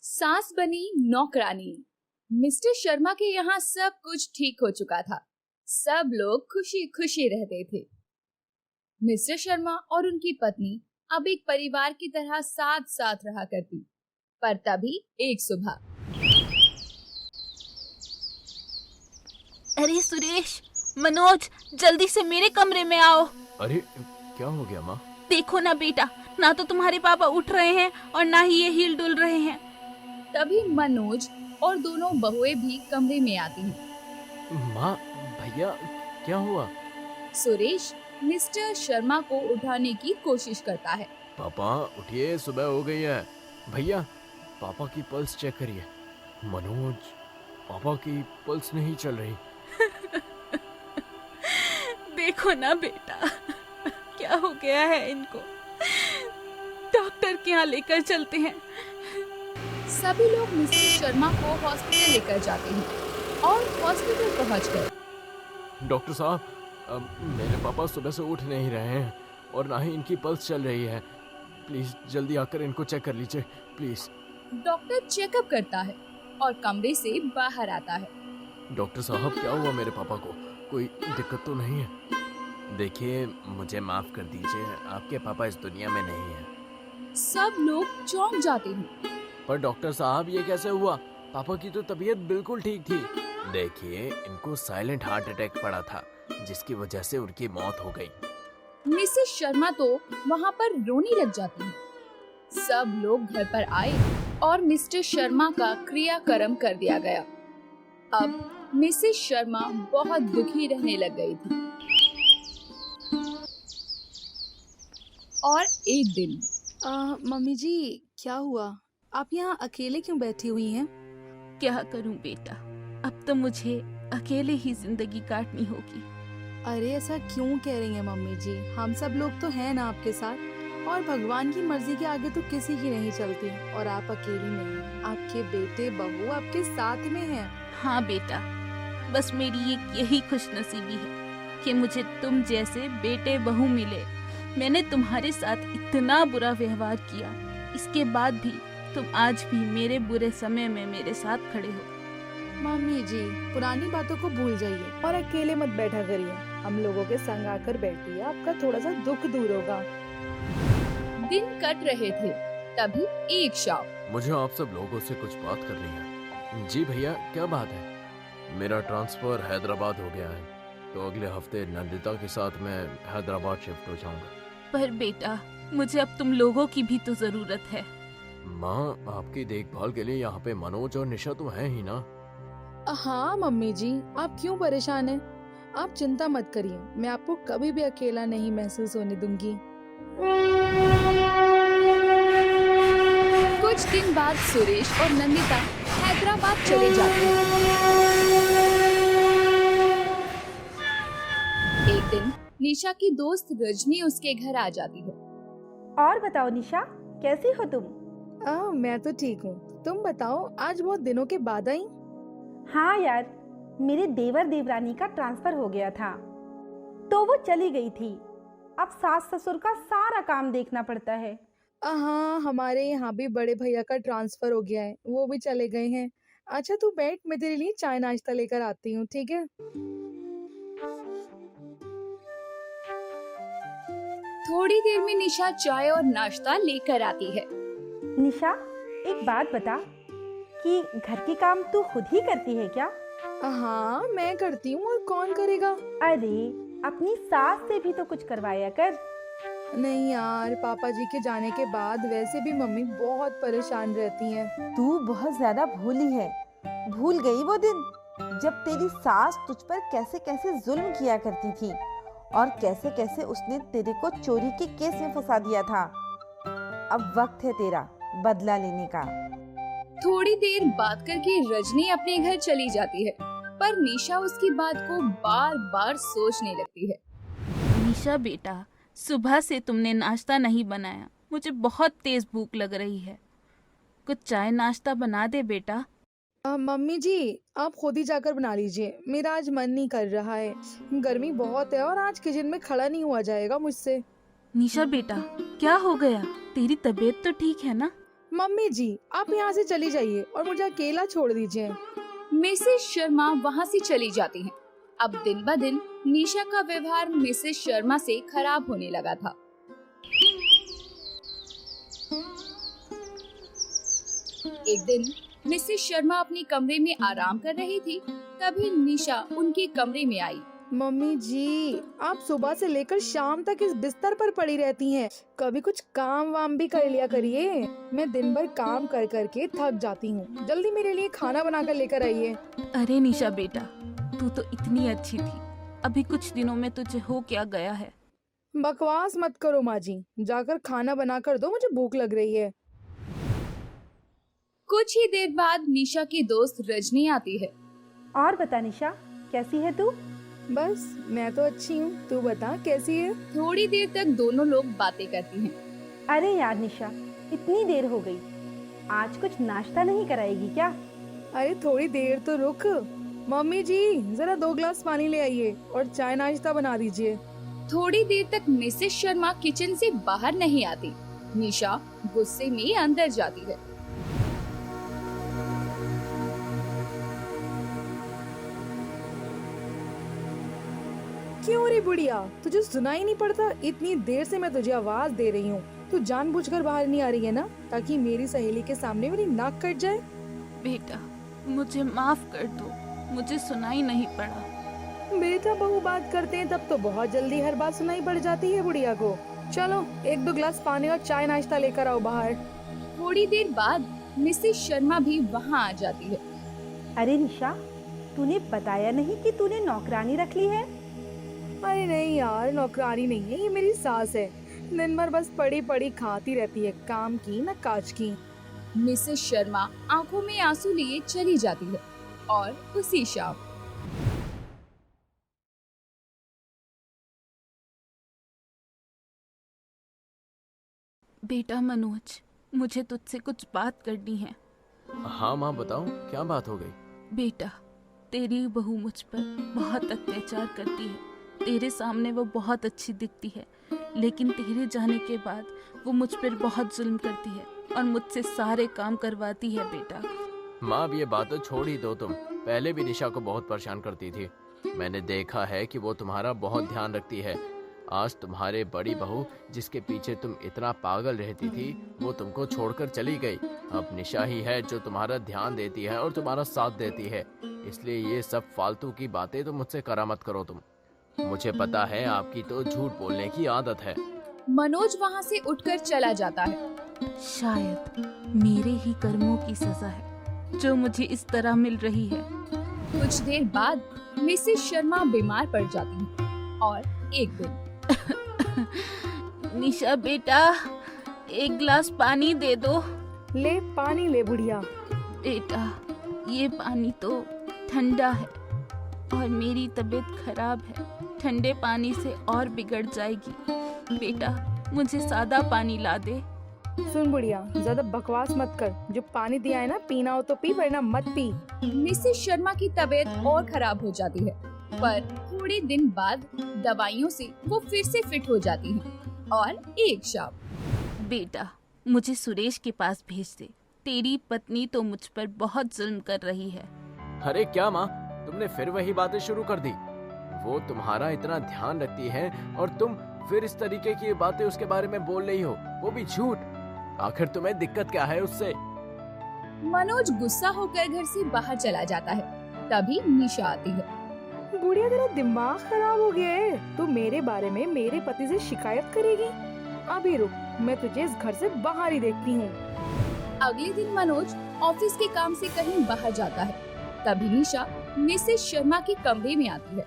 सास बनी नौकरानी। मिस्टर शर्मा के यहाँ सब कुछ ठीक हो चुका था। सब लोग खुशी खुशी रहते थे। मिस्टर शर्मा और उनकी पत्नी अब एक परिवार की तरह साथ साथ रहा करती। पर तभी एक सुबह, अरे सुरेश, मनोज, जल्दी से मेरे कमरे में आओ। अरे क्या हो गया माँ? देखो ना बेटा, ना तो तुम्हारे पापा उठ रहे हैं और ना ही ये हिल डुल रहे हैं। तभी मनोज और दोनों बहुएं भी कमरे में आती हैं। माँ, भैया, क्या हुआ? सुरेश मिस्टर शर्मा को उठाने की कोशिश करता है। पापा उठिए, सुबह हो गई है। भैया, पापा की पल्स चेक करिए। मनोज, पापा की पल्स नहीं चल रही। देखो ना बेटा, क्या हो गया है इनको। डॉक्टर के यहाँ लेकर चलते हैं। सभी लोग मिस्टर शर्मा को हॉस्पिटल लेकर जाते हैं और हॉस्पिटल पहुंच गए। डॉक्टर साहब, मेरे पापा सुबह से उठ नहीं रहे हैं और ना ही इनकी पल्स चल रही है। प्लीज जल्दी आकर इनको चेक कर लीजिए, प्लीज। डॉक्टर चेकअप करता है और कमरे से बाहर आता है। डॉक्टर साहब, क्या हुआ मेरे पापा को? कोई दिक्कत तो नहीं है? देखिए, मुझे माफ कर दीजिए, आपके पापा इस दुनिया में नहीं हैं। सब लोग चौंक जाते हैं। पर डॉक्टर साहब, ये कैसे हुआ? पापा की तो तबीयत बिल्कुल ठीक थी। देखिए, इनको साइलेंट हार्ट अटैक पड़ा था, जिसकी वजह से उनकी मौत हो गई। मिसेस शर्मा तो वहाँ पर रोने लग जाती है। सब लोग घर पर आए और मिस्टर शर्मा का क्रियाक्रम कर दिया गया। अब मिसेस शर्मा बहुत दुखी रहने लग गई थी। और एक दिन, मम्मी जी, क्या हुआ? आप यहाँ अकेले क्यों बैठी हुई हैं? क्या करूं बेटा, अब तो मुझे अकेले ही जिंदगी काटनी होगी। अरे ऐसा क्यों कह रही हैं मम्मी जी? हम सब लोग तो हैं ना आपके साथ, और भगवान की मर्जी के आगे तो किसी की नहीं चलती। और आप अकेली नहीं, आपके बेटे बहू आपके साथ में हैं। हाँ बेटा, बस मेरी यही खुशनसीबी है कि मुझे तुम जैसे बेटे बहू मिले। मैंने तुम्हारे साथ इतना बुरा व्यवहार किया, इसके बाद भी तुम आज भी मेरे बुरे समय में मेरे साथ खड़े हो। मम्मी जी, पुरानी बातों को भूल जाइए और अकेले मत बैठा करिए। हम लोगों के संग आकर बैठिए, आपका थोड़ा सा दुख दूर होगा। दिन कट रहे थे, तभी एक शाम। मुझे आप सब लोगों से कुछ बात करनी है। जी भैया, क्या बात है? मेरा ट्रांसफर हैदराबाद हो गया है, तो अगले हफ्ते नंदिता के साथ मैं हैदराबाद शिफ्ट हो जाऊंगा। पर बेटा, मुझे अब तुम लोगों की भी तो जरूरत है। माँ, आपकी देखभाल के लिए यहाँ पे मनोज और निशा तो हैं ही ना? हाँ मम्मी जी, आप क्यों परेशान हैं? आप चिंता मत करिए, मैं आपको कभी भी अकेला नहीं महसूस होने दूंगी। कुछ दिन बाद सुरेश और नंदिता हैदराबाद चले जाते हैं। एक दिन निशा की दोस्त रजनी उसके घर आ जाती है। और बताओ निशा, कैसी हो तुम? मैं तो ठीक हूँ, तुम बताओ, आज बहुत दिनों के बाद आई। हाँ यार, मेरे देवर देवरानी का ट्रांसफर हो गया था, तो वो चली गई थी। अब सास ससुर का सारा काम देखना पड़ता है। हाँ, हमारे यहाँ भी बड़े भैया का ट्रांसफर हो गया है, वो भी चले गए हैं। अच्छा तू बैठ, मैं तेरे लिए चाय नाश्ता लेकर आती हूँ, ठीक है? थोड़ी देर में निशा चाय और नाश्ता लेकर आती है। निशा, एक बात बता कि घर के काम तू खुद ही करती है क्या? हाँ, मैं करती हूँ, और कौन करेगा? अरे, अपनी सास से भी तो कुछ करवाया कर। नहीं यार, पापा जी के जाने के बाद वैसे भी मम्मी बहुत परेशान रहती हैं। तू बहुत ज्यादा भूली है। भूल गई वो दिन जब तेरी सास तुझ पर कैसे कैसे जुल्म किया करती थी और कैसे कैसे उसने तेरे को चोरी के केस में फंसा दिया था। अब वक्त है तेरा बदला लेने का। थोड़ी देर बात करके रजनी अपने घर चली जाती है, पर निशा उसकी बात को बार बार सोचने लगती है। निशा बेटा, सुबह से तुमने नाश्ता नहीं बनाया, मुझे बहुत तेज भूख लग रही है। कुछ चाय नाश्ता बना दे बेटा। मम्मी जी, आप खुद ही जाकर बना लीजिए, मेरा आज मन नहीं कर रहा है। गर्मी बहुत है और आज किचन में खड़ा नहीं हुआ जाएगा मुझसे। निशा बेटा, क्या हो गया? तेरी तबीयत तो ठीक है ना? मम्मी जी आप यहाँ से चली जाइए और मुझे अकेला छोड़ दीजिए। मिसेस शर्मा वहाँ से चली जाती हैं। अब दिन ब दिन निशा का व्यवहार मिसेस शर्मा से खराब होने लगा था। एक दिन मिसेस शर्मा अपने कमरे में आराम कर रही थी, तभी निशा उनके कमरे में आई। मम्मी जी आप सुबह से लेकर शाम तक इस बिस्तर पर पड़ी रहती हैं। कभी कुछ काम वाम भी कर लिया करिए। मैं दिन भर काम कर कर के थक जाती हूँ। जल्दी मेरे लिए खाना बना कर लेकर आइए। अरे निशा बेटा, तू तो इतनी अच्छी थी, अभी कुछ दिनों में तुझे हो क्या गया है? बकवास मत करो माँ जी, जाकर खाना बना कर दो, मुझे भूख लग रही है। कुछ ही देर बाद निशा की दोस्त रजनी आती है। और बता निशा, कैसी है तू? बस मैं तो अच्छी हूँ, तू बता कैसी है? थोड़ी देर तक दोनों लोग बातें करती हैं। अरे यार निशा, इतनी देर हो गई, आज कुछ नाश्ता नहीं कराएगी क्या? अरे थोड़ी देर तो रुक। मम्मी जी जरा 2 गिलास पानी ले आइए और चाय नाश्ता बना दीजिए। थोड़ी देर तक मिसेस शर्मा किचन से बाहर नहीं आती। निशा गुस्से में अंदर जाती है। क्यों रे बुढ़िया, तुझे सुनाई नहीं पड़ता? इतनी देर से मैं तुझे आवाज दे रही हूँ, तू जानबूझकर बाहर नहीं आ रही है ना, ताकि मेरी सहेली के सामने मेरी नाक कट जाए? बेटा मुझे माफ कर दो, मुझे सुनाई नहीं पड़ा। बेटा बहू बात करते हैं तब तो बहुत जल्दी हर बात सुनाई पड़ जाती है बुढ़िया को। चलो 1-2 गिलास पानी और चाय नाश्ता लेकर आओ बाहर। थोड़ी देर बाद मिसेस शर्मा भी वहाँ आ जाती है। अरे निशा, तूने बताया नहीं कि तूने नौकरानी रख ली है? अरे नहीं यार, नौकरानी नहीं है, ये मेरी सास है। दिन भर बस पड़ी पड़ी खाती रहती है, काम की न काज की। मिसेस शर्मा आंखों में आंसू लिए चली जाती है और उसी शाम बेटा मनोज, मुझे तुझसे कुछ बात करनी है। हाँ माँ बताओ, क्या बात हो गई? बेटा तेरी बहू मुझ पर बहुत अत्याचार करती है। तेरे सामने वो बहुत अच्छी दिखती है, लेकिन तेरे जाने के बाद वो मुझ पर बहुत जुल्म करती है और मुझसे सारे काम करवाती है। बेटा माँ अब ये बातें छोड़ ही दो तुम। पहले भी निशा को बहुत परेशान करती थी। मैंने देखा है कि वो तुम्हारा बहुत ध्यान रखती है। आज तुम्हारे बड़ी बहू जिसके पीछे तुम इतना पागल रहती थी, वो तुमको छोड़कर चली गई। अब निशा ही है जो तुम्हारा ध्यान देती है और तुम्हारा साथ देती है। इसलिए ये सब फालतू की बातें तो मुझसे करा मत करो तुम। मुझे पता है आपकी तो झूठ बोलने की आदत है। मनोज वहाँ से उठकर चला जाता है। शायद मेरे ही कर्मों की सजा है जो मुझे इस तरह मिल रही है। कुछ देर बाद मिसेस शर्मा बीमार पड़ जाती है और एक दिन निशा बेटा, 1 गिलास पानी दे दो। ले पानी ले बुढ़िया। बेटा ये पानी तो ठंडा है और मेरी तबीयत खराब है, ठंडे पानी से और बिगड़ जाएगी। बेटा मुझे सादा पानी ला दे। सुन बुढ़िया, ज्यादा बकवास मत कर। जो पानी दिया है ना, पीना हो तो पी, वरना मत पी। मिसेस शर्मा की तबीयत और खराब हो जाती है, पर थोड़े दिन बाद दवाइयों से वो फिर से फिट हो जाती हैं। और एक शाम बेटा मुझे सुरेश के पास भेज दे, तेरी पत्नी तो मुझ पर बहुत जुल्म कर रही है। अरे क्या माँ, तुमने फिर वही बातें शुरू कर दी। वो तुम्हारा इतना ध्यान रखती है और तुम फिर इस तरीके की बातें उसके बारे में बोल रही हो, वो भी झूठ। आखिर तुम्हें दिक्कत क्या है उससे? मनोज गुस्सा होकर घर से बाहर चला जाता है। तभी निशा आती है। बुढ़िया तेरा दिमाग खराब हो गया है, तू मेरे बारे में मेरे पति से शिकायत करेगी? अभी रुक, मैं तुझे इस घर से बाहर ही देखती हूँ। अगले दिन मनोज ऑफिस के काम से कहीं बाहर जाता है। तभी निशा मिसेस शर्मा के कमरे में आती है।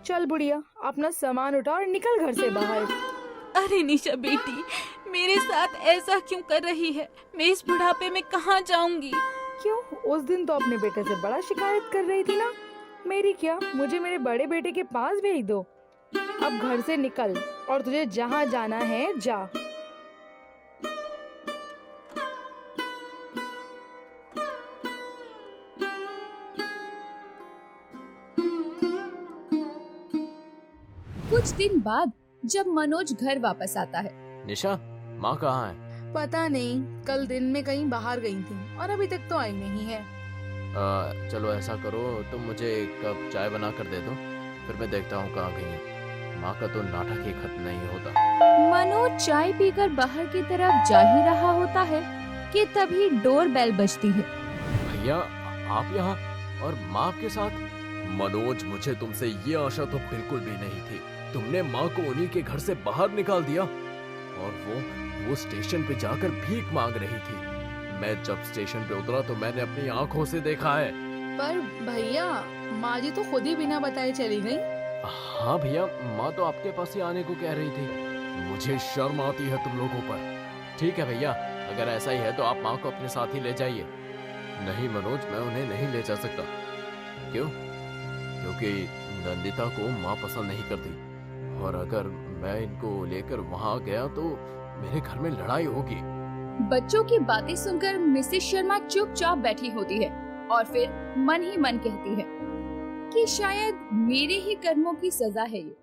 चल बुढ़िया, अपना सामान उठा और निकल घर से बाहर। अरे निशा बेटी, मेरे साथ ऐसा क्यों कर रही है? मैं इस बुढ़ापे में कहाँ जाऊंगी? क्यों? उस दिन तो अपने बेटे से बड़ा शिकायत कर रही थी ना। मेरी क्या, मुझे मेरे बड़े बेटे के पास भेज दो। अब घर से निकल और तुझे जहाँ जाना है जा। कुछ दिन बाद जब मनोज घर वापस आता है। निशा, माँ कहाँ है? पता नहीं, कल दिन में कहीं बाहर गई थी और अभी तक तो आई नहीं है। चलो ऐसा करो, तुम मुझे एक कप चाय बना कर दे दो, फिर मैं देखता हूँ कहाँ गई है। माँ का तो नाटक ही खत्म नहीं होता। मनोज चाय पीकर बाहर की तरफ जा ही रहा होता है कि तभी डोर बेल बजती है। भैया आप यहाँ और माँ आपके साथ? मनोज, मुझे तुमसे ये आशा तो बिल्कुल भी नहीं थी। तुमने माँ को उन्हीं के घर से बाहर निकाल दिया और वो स्टेशन पे जाकर भीख मांग रही थी। मैं जब स्टेशन पे उतरा तो मैंने अपनी आंखों से देखा है। पर भैया, माँ जी तो खुद ही बिना बताए चली गई। हाँ भैया, माँ तो आपके पास ही आने को कह रही थी। मुझे शर्म आती है तुम लोगों पर। ठीक है भैया, अगर ऐसा ही है तो आप माँ को अपने साथ ही ले जाइए। नहीं मनोज, मैं उन्हें नहीं ले जा सकता। क्यों? क्योंकि नंदिता को माँ पसंद नहीं करती, और अगर मैं इनको लेकर वहाँ गया तो मेरे घर में लड़ाई होगी। बच्चों की बातें सुनकर मिसेस शर्मा चुपचाप बैठी होती है और फिर मन ही मन कहती है कि शायद मेरे ही कर्मों की सजा है ये।